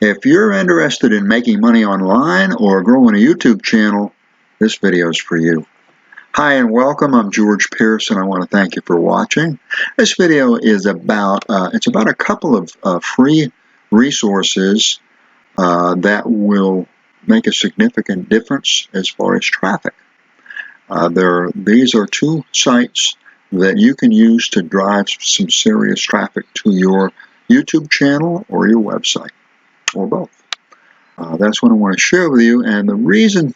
If you're interested in making money online or growing a YouTube channel, this video is for you. Hi and welcome. I'm George Pierce and I want to thank you for watching. This video is about a couple of free resources that will make a significant difference as far as traffic. These are two sites that you can use to drive some serious traffic to your YouTube channel or your website, or both. That's what I want to share with you, and the reason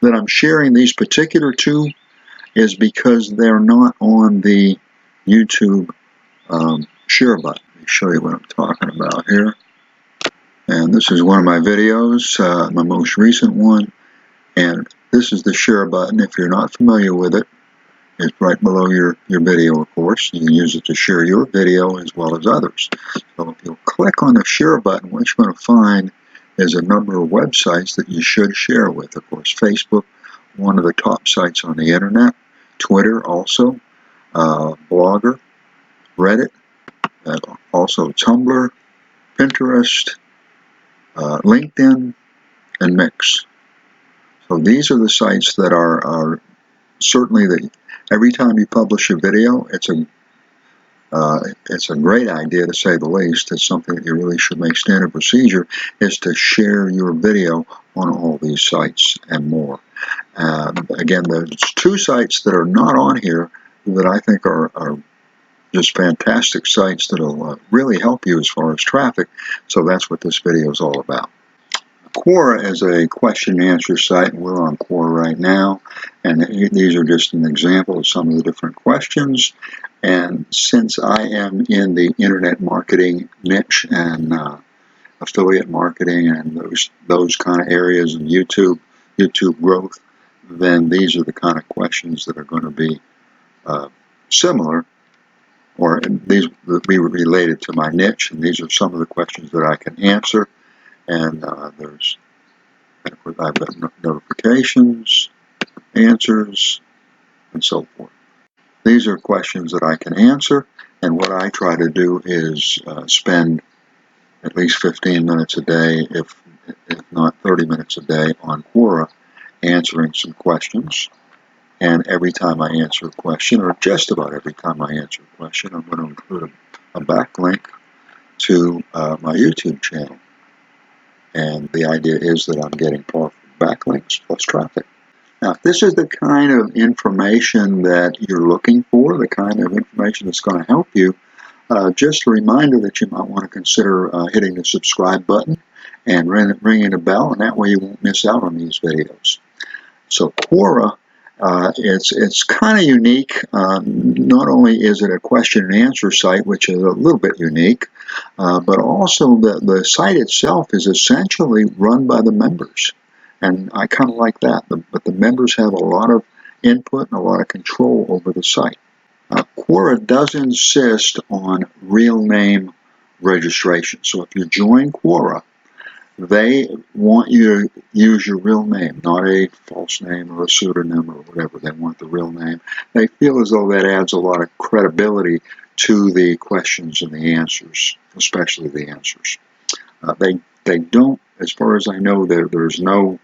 that I'm sharing these particular two is because they're not on the YouTube share button. Let me show you what I'm talking about here. And this is one of my videos, my most recent one, and this is the share button. If you're not familiar with it, it's right below your video, of course. You can use it to share your video as well as others. So if you'll click on the share button, what you're going to find is a number of websites that you should share with. Of course, Facebook, one of the top sites on the internet. Twitter also. Blogger. Reddit. Also Tumblr. Pinterest. LinkedIn. And Mix. So these are the sites that are certainly every time you publish a video, it's a great idea, to say the least. It's something that you really should make standard procedure, is to share your video on all these sites and more. Again, there's two sites that are not on here that I think are just fantastic sites that will really help you as far as traffic. So that's what this video is all about. Quora is a question and answer site, and we're on Quora right now, and these are just an example of some of the different questions. And since I am in the internet marketing niche and affiliate marketing and those kind of areas of YouTube growth, then these are the kind of questions that are going to be similar, or these will be related to my niche, and these are some of the questions that I can answer. And I've got notifications, answers, and so forth. These are questions that I can answer, and what I try to do is spend at least 15 minutes a day, if not 30 minutes a day, on Quora answering some questions. And every time I answer a question, or just about every time I answer a question, I'm going to include a backlink to my YouTube channel. And the idea is that I'm getting backlinks plus traffic. Now, if this is the kind of information that you're looking for, the kind of information that's going to help you, just a reminder that you might want to consider hitting the subscribe button and ringing a bell, and that way you won't miss out on these videos. So Quora, it's kind of unique. Not only is it a question and answer site, which is a little bit unique, but also the site itself is essentially run by the members. And I kind of like that. But the members have a lot of input and a lot of control over the site. Quora does insist on real name registration. So if you join Quora, they want you to use your real name, not a false name or a pseudonym or whatever. They want the real name. They feel as though that adds a lot of credibility to the questions and the answers, especially the answers. They don't, as far as I know, there's no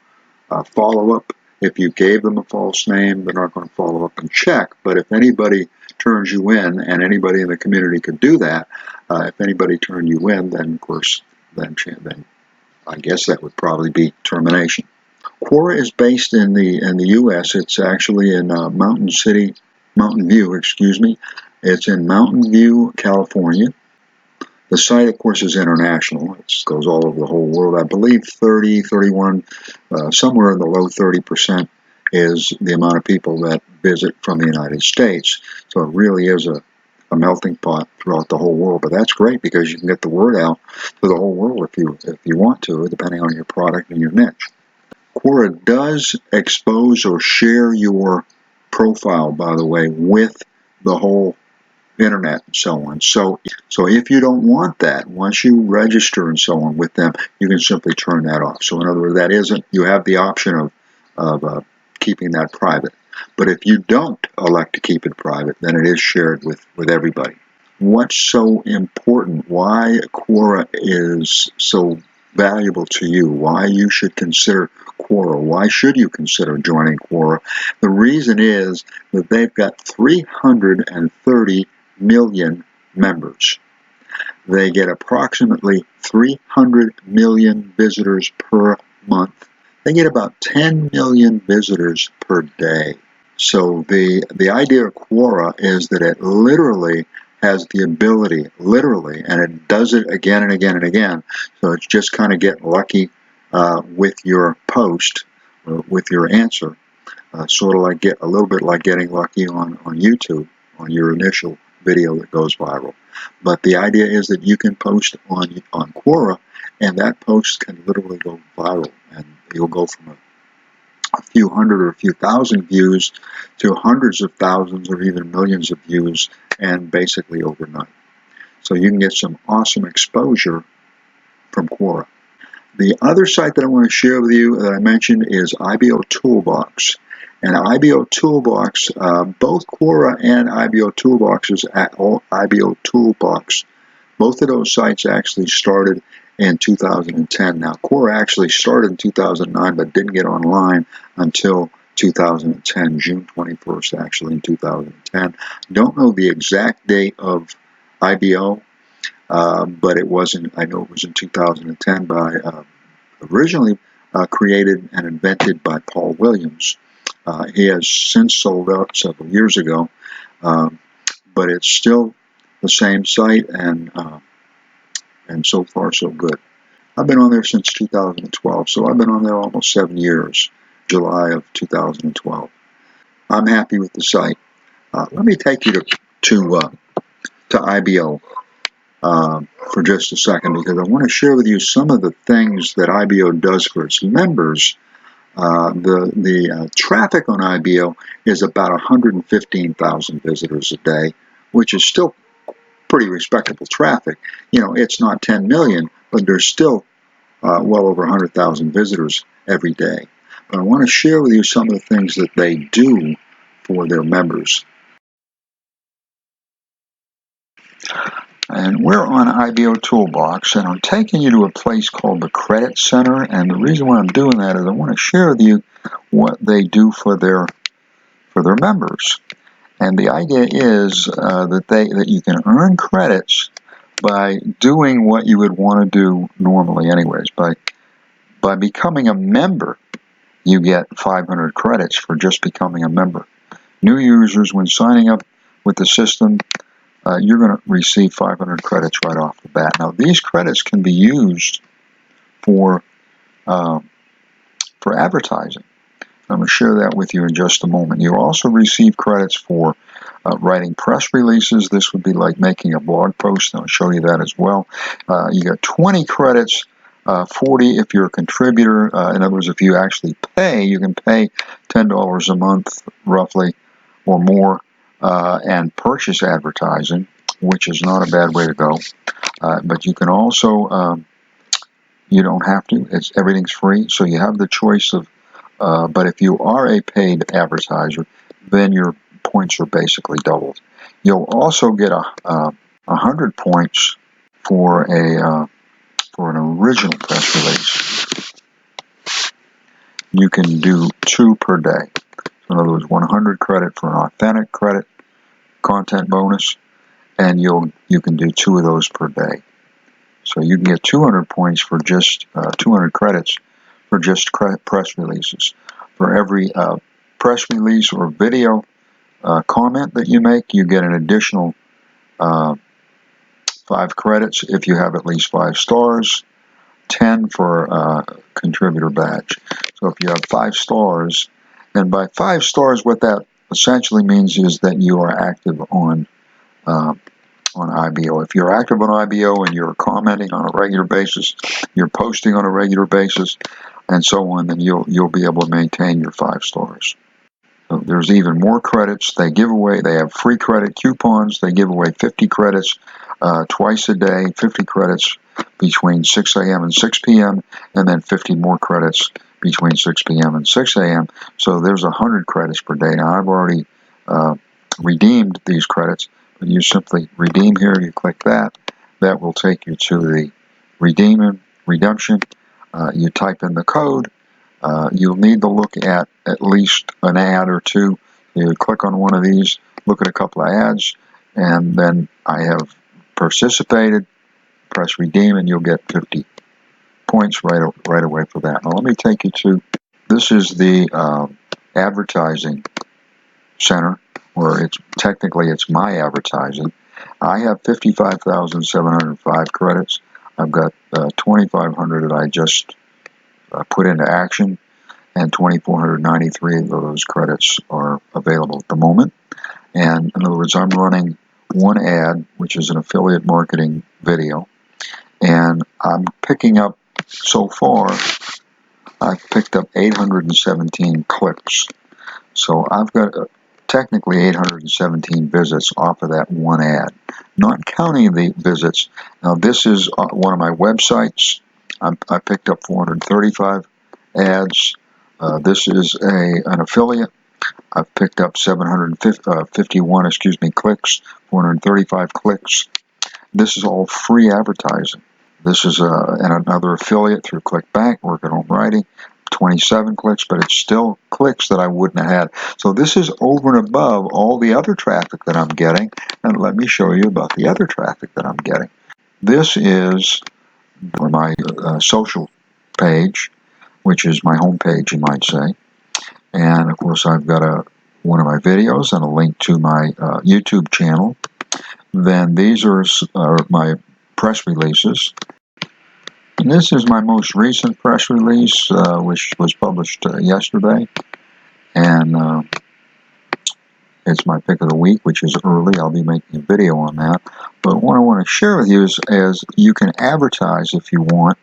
follow-up. If you gave them a false name, they're not going to follow up and check. But if anybody turns you in, and anybody in the community could do that, if anybody turned you in, then of course, then I guess that would probably be termination. Quora is based in the U.S. It's actually in Mountain View, excuse me. It's in Mountain View, California. The site, of course, is international. It goes all over the whole world. I believe 30, 31, somewhere in the low 30% is the amount of people that visit from the United States. So it really is a melting pot throughout the whole world. But that's great, because you can get the word out to the whole world if you want to, depending on your product and your niche. Quora does expose or share your profile, by the way, with the whole internet and so on. So if you don't want that, once you register and so on with them, you can simply turn that off. So in other words, you have the option of keeping that private. But if you don't elect to keep it private, then it is shared with everybody. What's so important? Why Quora is so valuable to you, why you should consider Quora, why should you consider joining Quora. The reason is that they've got 330 million members. They get approximately 300 million visitors per month. They get about 10 million visitors per day. So the idea of Quora is that it literally has the ability, and it does it again and again and again. So it's just kind of getting lucky with your post, or with your answer. Sort of like a little bit like getting lucky on YouTube, on your initial video that goes viral. But the idea is that you can post on Quora, and that post can literally go viral, and you'll go from a few hundred or a few thousand views to hundreds of thousands or even millions of views, and basically overnight. So you can get some awesome exposure from Quora. The other site that I want to share with you that I mentioned is IBOToolbox. And IBOToolbox, both Quora and IBOToolbox, both of those sites actually started in 2010. Now, Quora actually started in 2009, but didn't get online until 2010, June 21st, actually, in 2010. Don't know the exact date of IBO, but it wasn't. I know it was in 2010 by originally created and invented by Paul Williams. He has since sold out several years ago, but it's still the same site, and so far so good. I've been on there since 2012, so I've been on there almost 7 years, July of 2012. I'm happy with the site. Let me take you to IBO for just a second, because I want to share with you some of the things that IBO does for its members. The traffic on IBO is about 115,000 visitors a day, which is still pretty respectable traffic. You know, it's not 10 million, but there's still well over 100,000 visitors every day. But I want to share with you some of the things that they do for their members. And we're on IBOToolbox, and I'm taking you to a place called the Credit Center. And the reason why I'm doing that is I want to share with you what they do for their members. And the idea is that you can earn credits by doing what you would want to do normally, anyways. By becoming a member, you get 500 credits for just becoming a member. New users, when signing up with the system, you're going to receive 500 credits right off the bat. Now, these credits can be used for advertising. I'm going to share that with you in just a moment. You also receive credits for writing press releases. This would be like making a blog post, and I'll show you that as well. You get 20 credits, 40 if you're a contributor. In other words, if you actually pay, you can pay $10 a month, roughly, or more, and purchase advertising, which is not a bad way to go. But you can also, you don't have to. Everything's free, so you have the choice of. But if you are a paid advertiser, then your points are basically doubled. You'll also get 100 points for an original press release. You can do 2 per day. So in other words, 100 credit for an authentic credit content bonus, and you can do 2 of those per day. So you can get 200 points for just 200 credits for just press releases. For every press release or video comment that you make, you get an additional 5 credits if you have at least 5 stars, 10 for a contributor badge. So if you have 5 stars, and by 5 stars, what that essentially means is that you are active on IBO. If you're active on IBO and you're commenting on a regular basis, you're posting on a regular basis, and so on, then you'll be able to maintain your 5 stars. So there's even more credits they give away. They have free credit coupons. They give away 50 credits twice a day, 50 credits between 6 a.m. and 6 p.m., and then 50 more credits between 6 p.m. and 6 a.m. So there's 100 credits per day. Now, I've already redeemed these credits, you simply redeem here, you click that. That will take you to the redeeming redemption. You type in the code. You'll need to look at least an ad or two. You click on one of these, look at a couple of ads, and then I have participated, press redeem, and you'll get 50 points right away for that. Now let me take you to, this is the advertising center, where it's my advertising. I have 55,705 credits. I've got 2,500 that I just put into action, and 2,493 of those credits are available at the moment. And in other words, I'm running one ad, which is an affiliate marketing video, and I'm picking up, so far, I've picked up 817 clicks. So I've got technically 817 visits off of that one ad, not counting the visits. Now this is one of my websites. I picked up 435 ads. This is an affiliate. I've picked up 751 clicks, 435 clicks. This is all free advertising. This is another affiliate through ClickBank, Work at Home Writing, 27 clicks, but it's still clicks that I wouldn't have had. So this is over and above all the other traffic that I'm getting, and let me show you about the other traffic that I'm getting. This is my social page, which is my home page, you might say. And of course, I've got one of my videos and a link to my YouTube channel. Then these are my press releases. And this is my most recent press release, which was published yesterday. And it's my pick of the week, which is early. I'll be making a video on that. But what I want to share with you is you can advertise if you want.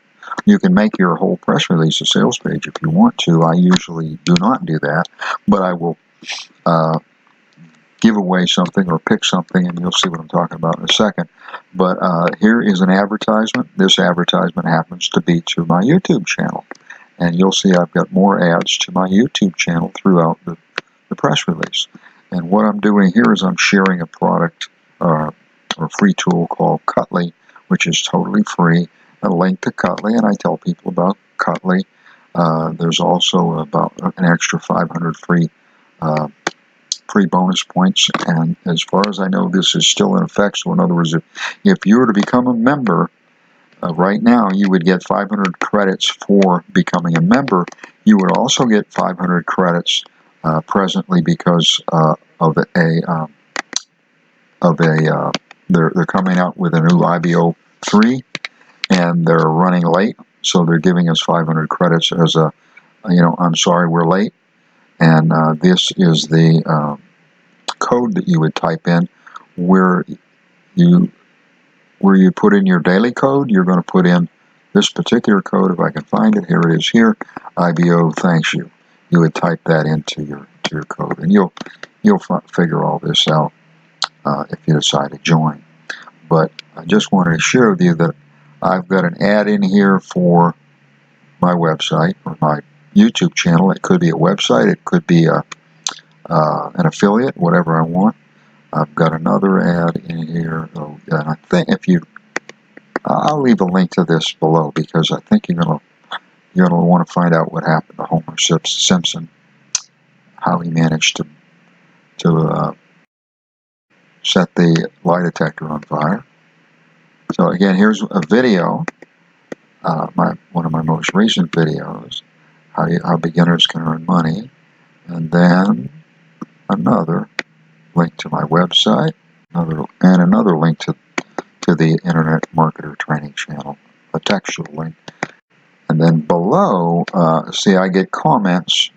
You can make your whole press release a sales page if you want to. I usually do not do that, but I will give away something or pick something, and you'll see what I'm talking about in a second. But here is an advertisement. This advertisement happens to be to my YouTube channel, and you'll see I've got more ads to my YouTube channel throughout the press release. And what I'm doing here is I'm sharing a product or free tool called Cutly, which is totally free, a link to Cutly, and I tell people about Cutly. There's also about an extra 500 free bonus points, and as far as I know, this is still in effect. So in other words, if you were to become a member right now, you would get 500 credits for becoming a member. You would also get 500 credits presently because they're coming out with a new IBO 3, and they're running late, so they're giving us 500 credits as a, I'm sorry we're late. And this is the code that you would type in, where you put in your daily code. You're going to put in this particular code. If I can find it, here it is. Here, IBO thanks you. You would type that into your code, and you'll figure all this out if you decide to join. But I just wanted to share with you that I've got an ad in here for my website or my YouTube channel. It could be a website, it could be an affiliate, whatever I want. I've got another ad in here, and I think I'll leave a link to this below, because I think you're gonna want to find out what happened to Homer Simpson, how he managed to set the lie detector on fire. So again, here's a video, one of my most recent videos, how beginners can earn money, and then another link to my website, another link to the Internet Marketer Training Channel, a textual link. And then below, see, I get comments,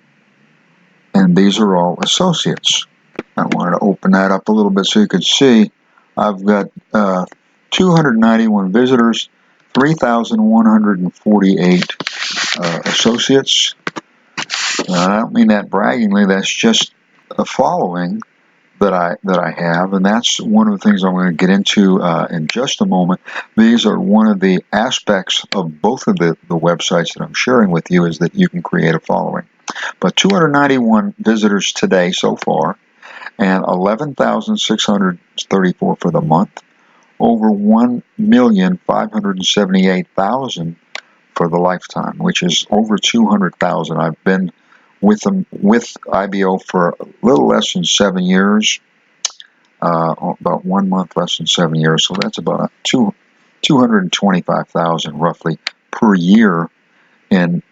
and these are all associates. I wanted to open that up a little bit so you could see. I've got 291 visitors, 3,148 associates. I don't mean that braggingly. That's just a following that I have, and that's one of the things I'm going to get into in just a moment. These are one of the aspects of both of the websites that I'm sharing with you, is that you can create a following. But 291 visitors today so far, and 11,634 for the month. Over 1,578,000 for the lifetime, which is over 200,000. I've been with them with IBO for a little less than 7 years, about 1 month less than 7 years. So that's about 225,000 roughly per year, and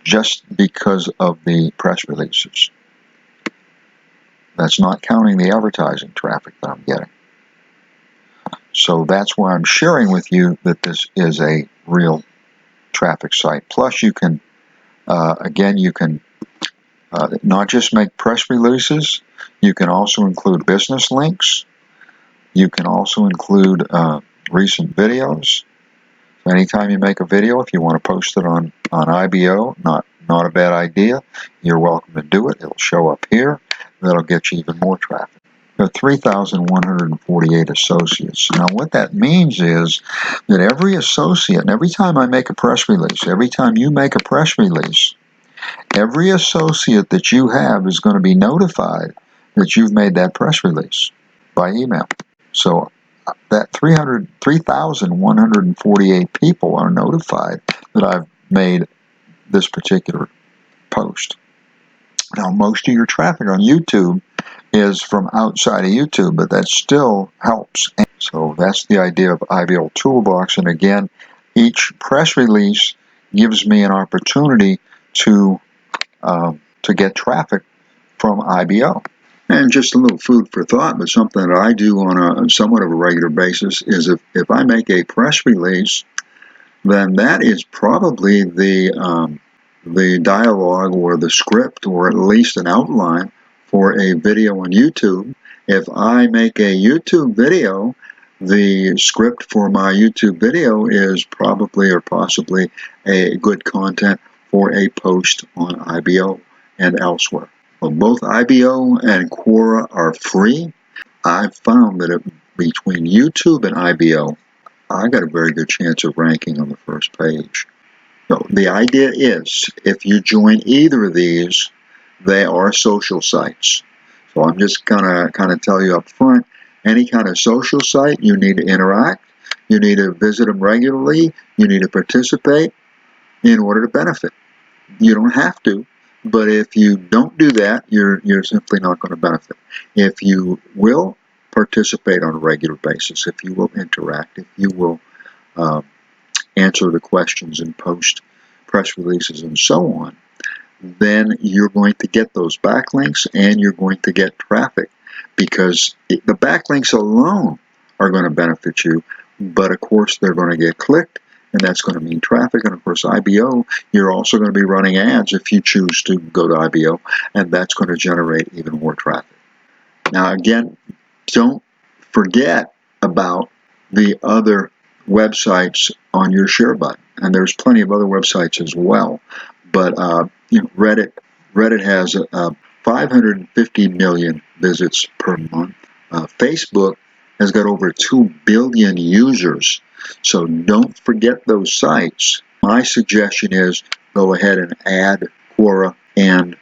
just because of the press releases. That's not counting the advertising traffic that I'm getting. So that's why I'm sharing with you that this is a real traffic site. Plus you can, again, you can not just make press releases, you can also include business links. You can also include recent videos. Anytime you make a video, if you want to post it on IBO, not a bad idea. You're welcome to do it. It'll show up here. That'll get you even more traffic. There are 3,148 associates. Now what that means is that every associate, and every time I make a press release, every time you make a press release, every associate that you have is going to be notified that you've made that press release by email. So that 3,148 people are notified that I've made this particular post. Now, most of your traffic on YouTube is from outside of YouTube, but that still helps. So that's the idea of IBOToolbox. And again, each press release gives me an opportunity to get traffic from IBO. And just a little food for thought, but something that I do on a somewhat of a regular basis is if I make a press release, then that is probably the dialogue or the script, or at least an outline for a video on YouTube. If I make a YouTube video, the script for my YouTube video is probably or possibly a good content for a post on IBO and elsewhere. Well, both IBO and Quora are free. I've found that between YouTube and IBO, I got a very good chance of ranking on the first page. So the idea is, if you join either of these, they are social sites. So I'm just gonna kind of tell you up front, any kind of social site, you need to interact, you need to visit them regularly, you need to participate in order to benefit. You don't have to, but if you don't do that, you're simply not going to benefit. If you will participate on a regular basis, if you will interact, if you will answer the questions and post press releases and so on, then you're going to get those backlinks and you're going to get traffic, because the backlinks alone are going to benefit you, but of course they're going to get clicked, and that's going to mean traffic. And of course IBO, you're also going to be running ads if you choose to go to IBO, and that's going to generate even more traffic. Now again, don't forget about the other websites on your share button, and there's plenty of other websites as well, but Reddit has 550 million visits per month. Facebook has got over 2 billion users, so don't forget those sites. My suggestion is go ahead and add Quora and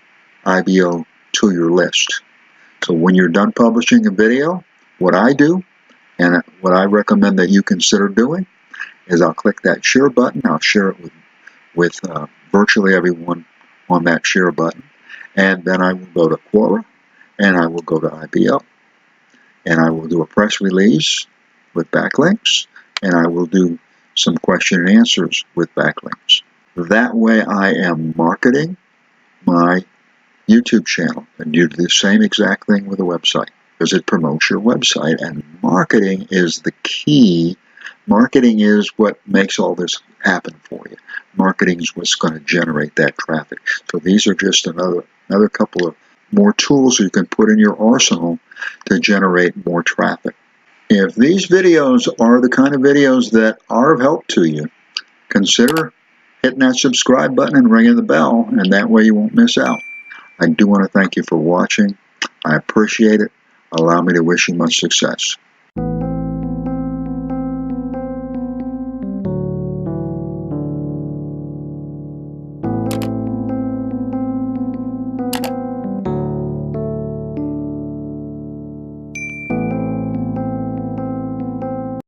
IBO to your list. So when you're done publishing a video, what I do, and what I recommend that you consider doing, is I'll click that share button. I'll share it with virtually everyone on that share button, and then I will go to Quora, and I will go to IBO, and I will do a press release with backlinks, and I will do some question and answers with backlinks. That way I am marketing my YouTube channel, and you do the same exact thing with a website, because it promotes your website, and marketing is the key. Marketing is what makes all this happen for you. Marketing is what's going to generate that traffic. So these are just another couple of more tools you can put in your arsenal to generate more traffic. If these videos are the kind of videos that are of help to you, consider hitting that subscribe button and ringing the bell, and that way you won't miss out. I do want to thank you for watching. I appreciate it. Allow me to wish you much success.